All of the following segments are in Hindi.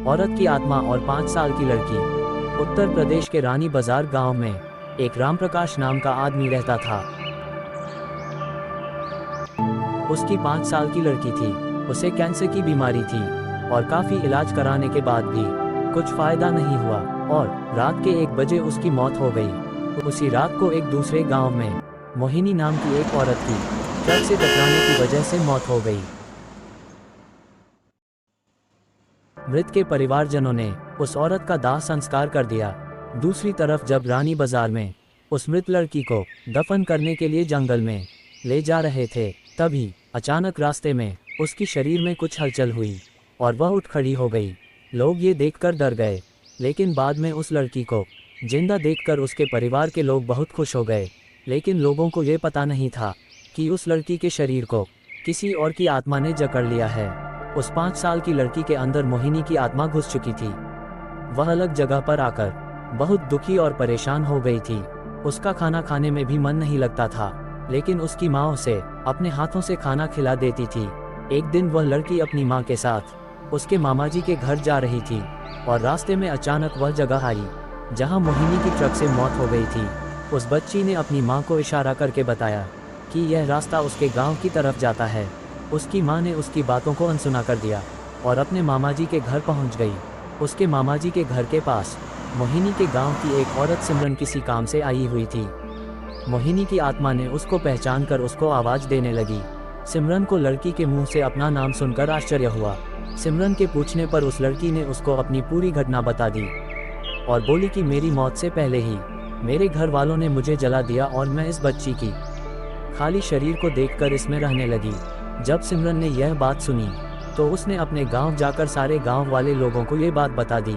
औरत की आत्मा और 5 साल की लड़की। उत्तर प्रदेश के रानी बाजार गांव में एक राम प्रकाश नाम का आदमी रहता था। उसकी 5 साल की लड़की थी। उसे कैंसर की बीमारी थी और काफी इलाज कराने के बाद भी कुछ फायदा नहीं हुआ और रात के 1 बजे उसकी मौत हो गई। उसी रात को एक दूसरे गांव में मोहिनी नाम की एक औरत की ट्रक से टकराने की वजह से मौत हो गई। मृत के परिवारजनों ने उस औरत का दाह संस्कार कर दिया। दूसरी तरफ जब रानी बाजार में उस मृत लड़की को दफन करने के लिए जंगल में ले जा रहे थे, तभी अचानक रास्ते में उसकी शरीर में कुछ हलचल हुई और वह उठ खड़ी हो गई। लोग ये देखकर डर गए, लेकिन बाद में उस लड़की को जिंदा देखकर उसके परिवार के लोग बहुत खुश हो गए। लेकिन लोगों को ये पता नहीं था कि उस लड़की के शरीर को किसी और की आत्मा ने जकड़ लिया है। उस 5 साल की लड़की के अंदर मोहिनी की आत्मा घुस चुकी थी। वह अलग जगह पर आकर बहुत दुखी और परेशान हो गई थी। उसका खाना खाने में भी मन नहीं लगता था, लेकिन उसकी माँ उसे अपने हाथों से खाना खिला देती थी। एक दिन वह लड़की अपनी माँ के साथ उसके मामाजी के घर जा रही थी और रास्ते में अचानक वह जगह आई जहाँ मोहिनी की ट्रक से मौत हो गई थी। उस बच्ची ने अपनी माँ को इशारा करके बताया कि यह रास्ता उसके गांव की तरफ जाता है। उसकी माँ ने उसकी बातों को अनसुना कर दिया और अपने मामाजी के घर पहुंच गई। उसके मामाजी के घर के पास मोहिनी के गांव की एक औरत सिमरन किसी काम से आई हुई थी। मोहिनी की आत्मा ने उसको पहचान कर उसको आवाज देने लगी। सिमरन को लड़की के मुंह से अपना नाम सुनकर आश्चर्य हुआ। सिमरन के पूछने पर उस लड़की ने उसको अपनी पूरी घटना बता दी और बोली कि मेरी मौत से पहले ही मेरे घर वालों ने मुझे जला दिया और मैं इस बच्ची की खाली शरीर को देखकर इसमें रहने लगी। जब सिमरन ने यह बात सुनी तो उसने अपने गांव जाकर सारे गांव वाले लोगों को ये बात बता दी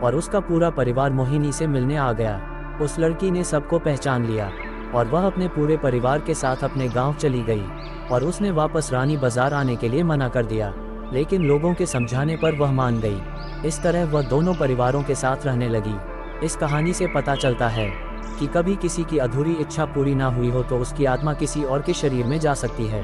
और उसका पूरा परिवार मोहिनी से मिलने आ गया। उस लड़की ने सबको पहचान लिया और वह अपने पूरे परिवार के साथ अपने गांव चली गई और उसने वापस रानी बाजार आने के लिए मना कर दिया, लेकिन लोगों के समझाने पर वह मान गई। इस तरह वह दोनों परिवारों के साथ रहने लगी। इस कहानी से पता चलता है कि कभी किसी की अधूरी इच्छा पूरी ना हुई हो तो उसकी आत्मा किसी और के शरीर में जा सकती है।